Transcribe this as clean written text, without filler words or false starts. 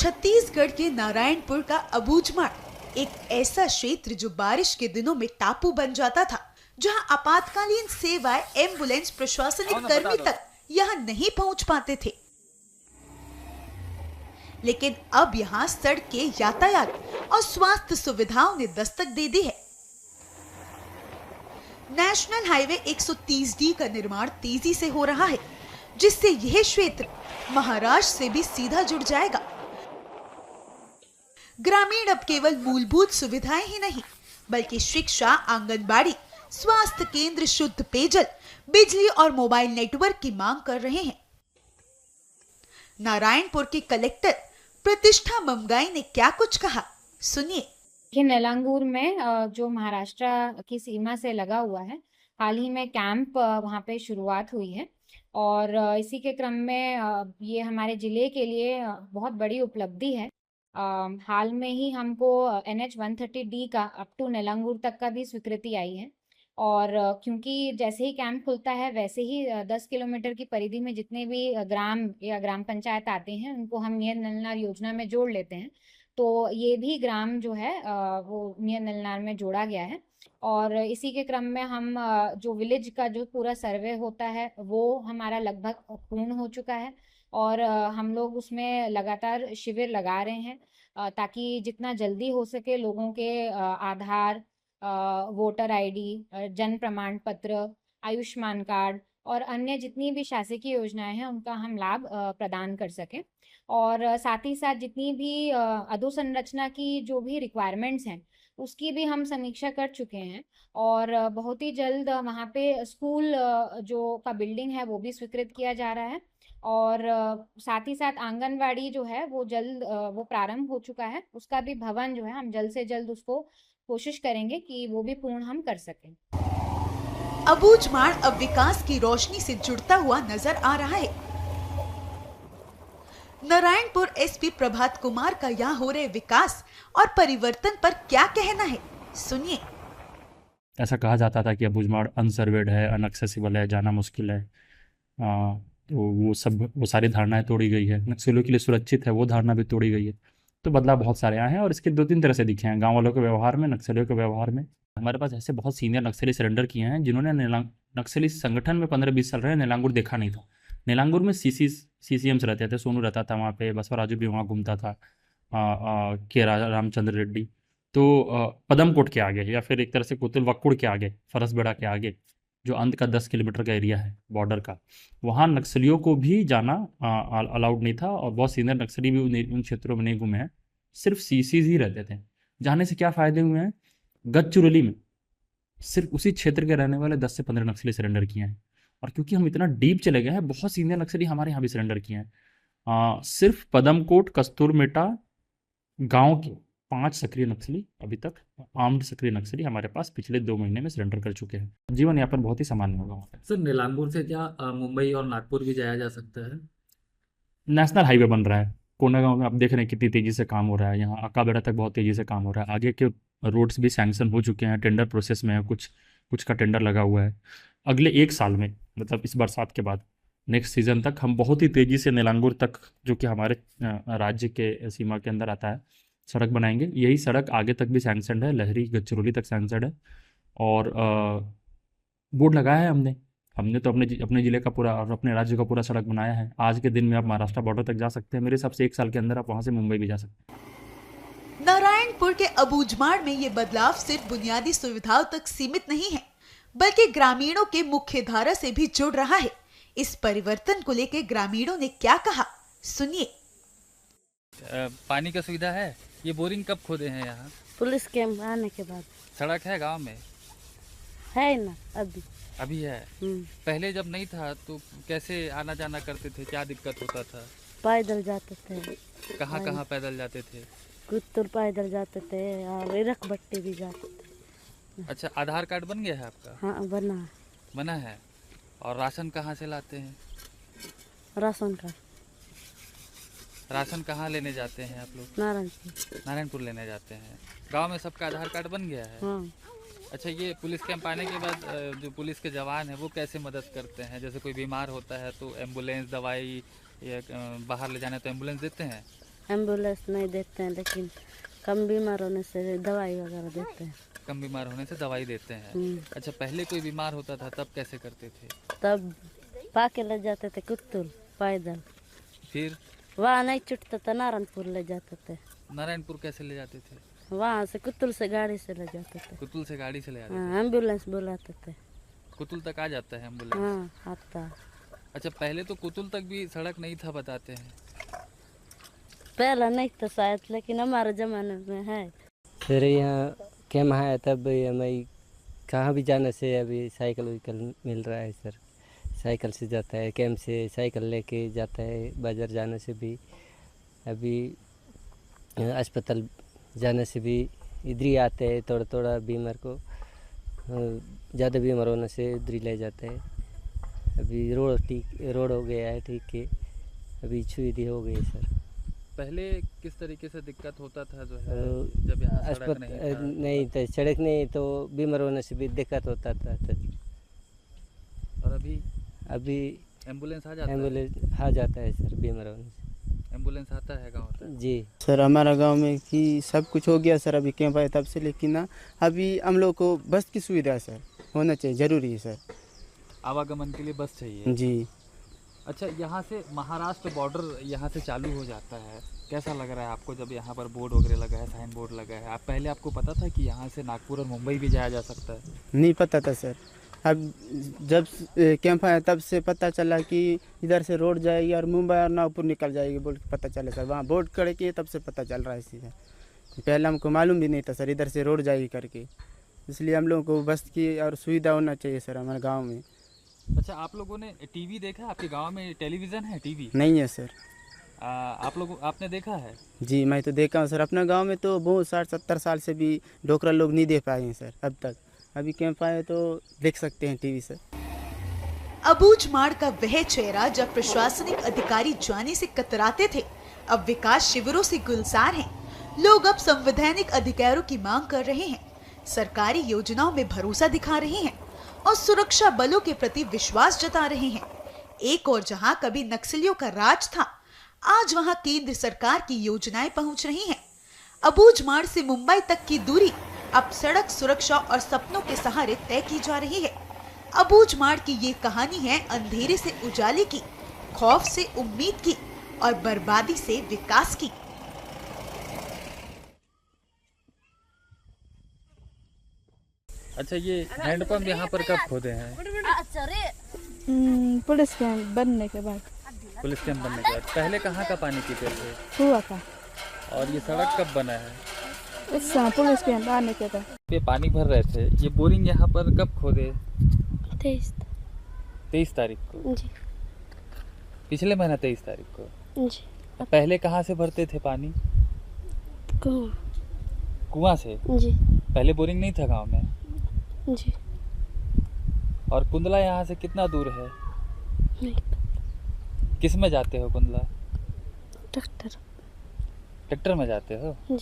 छत्तीसगढ़ के नारायणपुर का अबूझमाड़ एक ऐसा क्षेत्र जो बारिश के दिनों में टापू बन जाता था, जहां आपातकालीन सेवाएं, एम्बुलेंस, प्रशासनिक कर्मी तक यहां नहीं पहुंच पाते थे। लेकिन अब यहां सड़कें, यातायात और स्वास्थ्य सुविधाओं ने दस्तक दे दी है। नेशनल हाईवे 130D का निर्माण तेजी से हो रहा है, जिससे यह क्षेत्र महाराष्ट्र से भी सीधा जुड़ जाएगा। ग्रामीण अब केवल मूलभूत सुविधाएं ही नहीं, बल्कि शिक्षा, आंगनबाड़ी, स्वास्थ्य केंद्र, शुद्ध पेयजल, बिजली और मोबाइल नेटवर्क की मांग कर रहे हैं। नारायणपुर के कलेक्टर प्रतिष्ठा ममगाई ने क्या कुछ कहा, सुनिए। नेलांगूर में जो महाराष्ट्र की सीमा से लगा हुआ है, हाल ही में कैंप वहाँ पे शुरुआत हुई है और इसी के क्रम में ये हमारे ज़िले के लिए बहुत बड़ी उपलब्धि है। हाल में ही हमको NH 130D का अप टू नेलांगूर तक का भी स्वीकृति आई है और क्योंकि जैसे ही कैंप खुलता है वैसे ही 10 किलोमीटर की परिधि में जितने भी ग्राम या ग्राम पंचायत आते हैं उनको हम नियर नलनार योजना में जोड़ लेते हैं। तो ये भी ग्राम जो है वो नियर नलनार में जोड़ा गया है और इसी के क्रम में हम जो विलेज का जो पूरा सर्वे होता है वो हमारा लगभग पूर्ण हो चुका है और हम लोग उसमें लगातार शिविर लगा रहे हैं ताकि जितना जल्दी हो सके लोगों के आधार, वोटर ID, जन्म प्रमाण पत्र, आयुष्मान कार्ड और अन्य जितनी भी शासकीय योजनाएं हैं उनका हम लाभ प्रदान कर सकें और साथ ही साथ जितनी भी अधोसंरचना की जो भी रिक्वायरमेंट्स हैं उसकी भी हम समीक्षा कर चुके हैं और बहुत ही जल्द वहाँ पे स्कूल जो का बिल्डिंग है वो भी स्वीकृत किया जा रहा है और साथ ही साथ आंगनवाड़ी जो है वो जल्द वो प्रारंभ हो चुका है, उसका भी भवन जो है हम जल्द से जल्द उसको कोशिश करेंगे कि वो भी पूर्ण हम कर सकें। अबूझमाड़ अब विकास की रोशनी से जुड़ता हुआ नजर आ रहा है। नारायणपुर SP प्रभात कुमार का यहाँ हो रहे विकास और परिवर्तन पर क्या कहना है, सुनिए। ऐसा कहा जाता था कि अबूझमाड़ अनसर्वेड है, अनएक्सेसिबल है, जाना मुश्किल है, तो वो सारी धारणाएं तोड़ी गई है। नक्सलियों के लिए सुरक्षित है, वो धारणा भी तोड़ी गई है। तो बदलाव बहुत सारे आए हैं और इसके 2-3 तरह से दिखे हैं, गाँव वालों के व्यवहार में, नक्सलियों के व्यवहार में। हमारे पास ऐसे बहुत सीनियर नक्सली सरेंडर किए हैं जिन्होंने नक्सली संगठन में 15-20 साल रहे, नेलांगूर देखा नहीं था। नेलांगूर में CCMs रहते थे, सोनू रहता था वहाँ पे, बसवराजू भी वहाँ घूमता था, के रामचंद्र रेड्डी। तो पदमकोट के आगे या फिर एक तरह से कोतुलवक्कुड़ के आगे, फरसबेड़ा के आगे जो अंत का 10 किलोमीटर का एरिया है बॉर्डर का, वहाँ नक्सलियों को भी जाना अलाउड नहीं था और बहुत सीनियर नक्सली भी उन क्षेत्रों में नहीं घूमे हैं, सिर्फ CCs ही रहते थे। जाने से क्या फ़ायदे हुए हैं? गढ़चिरौली में सिर्फ उसी क्षेत्र के रहने वाले 10 से 15 नक्सली सरेंडर किए हैं और क्योंकि हम इतना डीप चले गए हैं, बहुत सीनियर नक्सली हमारे यहाँ भी सरेंडर किए हैं। सिर्फ पदमकोट, कस्तूरमेटा गाँव के 5 सक्रिय नक्सली अभी तक, आर्म्ड सक्रिय नक्सली हमारे पास पिछले 2 महीने में सरेंडर कर चुके हैं। जीवन यापन बहुत ही सामान्य होगा वहाँ पे। सर, नेलांगूर से क्या मुंबई और नागपुर भी जाया जा सकता है? नेशनल हाईवे बन रहा है, कोंडागांव में आप देख रहे हैं कितनी तेज़ी से काम हो रहा है, यहाँ अक्का-बेड़ा तक बहुत तेज़ी से काम हो रहा है। आगे के रोड्स भी सैंक्शन हो चुके हैं, टेंडर प्रोसेस में है, कुछ का टेंडर लगा हुआ है। अगले 1 साल में, मतलब इस बरसात के बाद नेक्स्ट सीज़न तक हम बहुत ही तेज़ी से नेलांगूर तक, जो कि हमारे राज्य के सीमा के अंदर आता है, सड़क बनाएंगे। यही सड़क आगे तक भी सैंक्शनड है, लहरी गढ़चिरौली तक सैंक्शनड है और बोर्ड लगाया है हमने तो अपने ज़िले का पूरा और अपने राज्य का पूरा सड़क बनाया है। आज के दिन में आप महाराष्ट्र बॉर्डर तक जा सकते हैं, मेरे हिसाब से 1 साल के अंदर आप वहाँ से मुंबई भी जा सकते हैं। नारायणपुर के अबूझमाड़ में ये बदलाव सिर्फ बुनियादी सुविधाओं तक सीमित नहीं है, बल्कि ग्रामीणों के मुख्य धारा से भी जुड़ रहा है। इस परिवर्तन को लेकर ग्रामीणों ने क्या कहा, सुनिए। पानी का सुविधा है? ये बोरिंग कब खोदे हैं यहाँ? पुलिस कैंप आने के बाद। सड़क है गांव में? है ना, अभी है। पहले जब नहीं था तो कैसे आना जाना करते थे, क्या दिक्कत होता था? पैदल जाते थे। कहाँ पैदल जाते थे? कुत्तूर पैदल जाते थे और रखबट्टी भी जाते थे। अच्छा, आधार कार्ड बन गया है आपका? हाँ, बना है। और राशन कहाँ से लाते हैं? Ration card. राशन कहाँ लेने जाते हैं आप लोग? नारायणपुर लेने जाते हैं। गांव में सबका आधार कार्ड बन गया है? हाँ। अच्छा, ये पुलिस कैंप आने के बाद जो पुलिस के जवान हैं वो कैसे मदद करते हैं? जैसे कोई बीमार होता है तो एम्बुलेंस, दवाई या बाहर ले जाना तो एम्बुलेंस देते हैं? एम्बुलेंस नहीं देते हैं, लेकिन कम बीमार होने से दवाई वगैरह देते हैं। कम बीमार होने से दवाई देते हैं। अच्छा, पहले कोई बीमार होता था तब कैसे करते थे? तब पाके ले जाते थे कुत्तुल पैदल, फिर वहाँ नहीं छूटता था, नारायणपुर ले जाते थे। नारायणपुर कैसे ले जाते थे? वहाँ से कुत्तुल से गाड़ी से ले जाते थे। कुतुल से गाड़ी से ले जाते हाँ, एम्बुलेंस बुलाते थे। थे? कुतुल तक आ जाता है एम्बुलेंस? हाँ आता। अच्छा, पहले तो कुतुल तक भी सड़क नहीं था बताते हैं। पहला नहीं था शायद, लेकिन हमारे जमाने में है। फिर यहाँ कैम है तब हमें कहाँ भी जाने से अभी साइकिल वाइकल मिल रहा है सर। साइकिल से जाता है, कैंप से साइकिल लेके जाता है, बाज़ार जाने से भी, अभी अस्पताल जाने से भी इधर ही आते हैं। थोड़ा थोड़ा बीमार को ज़्यादा बीमार होने से इधर ही ले जाते हैं। अभी रोड हो गया है ठीक है, अभी सुविधा हो गई सर। पहले किस तरीके से दिक्कत होता था जो है, जब यहाँ सड़क नहीं था, सड़क नहीं तो बीमार होने से भी दिक्कत होता था। और अभी एम्बुलेंस आ जाता है? एम्बुलेंस आ जाता है सर, बीमार होने से एम्बुलेंस आता है गाँव तक? जी सर। हमारा गांव में कि सब कुछ हो गया सर, अभी कैंप आए तब से, लेकिन ना अभी हम लोग को बस की सुविधा सर होना चाहिए, ज़रूरी है सर। आवागमन के लिए बस चाहिए जी। अच्छा, यहाँ से महाराष्ट्र बॉर्डर यहाँ से चालू हो जाता है, कैसा लग रहा है आपको जब यहाँ पर बोर्ड वगैरह लगा है, साइन बोर्ड लगा है? पहले आपको पता था कि यहाँ से नागपुर और मुंबई भी जाया जा सकता है? नहीं पता था सर। अब जब कैंप आया तब से पता चला कि इधर से रोड जाएगी और मुंबई और नागपुर निकल जाएगी बोल के पता चला सर। वहाँ बोर्ड खड़े किए तब से पता चल रहा है इसी से। पहले हमको मालूम भी नहीं था सर इधर से रोड जाएगी करके, इसलिए हम लोगों को बस की और सुविधा होना चाहिए सर हमारे गाँव में। अच्छा, आप लोगों ने टीवी देखा? आपके गांव में टेलीविज़न है? टीवी नहीं है सर। आपने देखा है? जी मैं तो देखा हूँ सर, अपना गांव में तो बहुत 60-70 साल से भी डोकरा लोग नहीं देख पाए हैं सर अब तक। अभी कैंप आए तो देख सकते हैं टीवी से। अबूझमाड़ का वह चेहरा जब प्रशासनिक अधिकारी जाने से कतराते थे, अब विकास शिविरों से गुलजार हैं। लोग अब संवैधानिक अधिकारों की मांग कर रहे हैं, सरकारी योजनाओं में भरोसा दिखा रहे हैं और सुरक्षा बलों के प्रति विश्वास जता रहे हैं। एक और जहां कभी नक्सलियों का राज था, आज वहां केंद्र सरकार की योजनाएं पहुंच रही हैं। अबूझमाड़ से मुंबई तक की दूरी अब सड़क सुरक्षा और सपनों के सहारे तय की जा रही है। अबूझमाड़ की ये कहानी है अंधेरे से उजाले की, खौफ से उम्मीद की और बर्बादी से विकास की। अच्छा, ये हैंडपंप यहाँ पर कब खोदे हैं? पुलिस कैंप बनने के बाद। पुलिस कैंप बनने के बाद। पहले कहाँ का पानी पीते थे? हुआ था। और ये सड़क कब बना है? इस समय पुलिस कैंप आने के बाद। पे पानी भर रहे थे। ये बोरिंग यहाँ पर कब खोदे? 23 तारीख को जी। पिछले महीना 23 तारीख को जी। पहले कहाँ से भरते थे पानी? कुआं से? जी। पहले बोरिंग नहीं था गांव में? जी। और कुंदला यहाँ से कितना दूर है? नहीं। किस में जाते हो कुंदला? ट्रैक्टर। ट्रैक्टर में जाते हो? जी।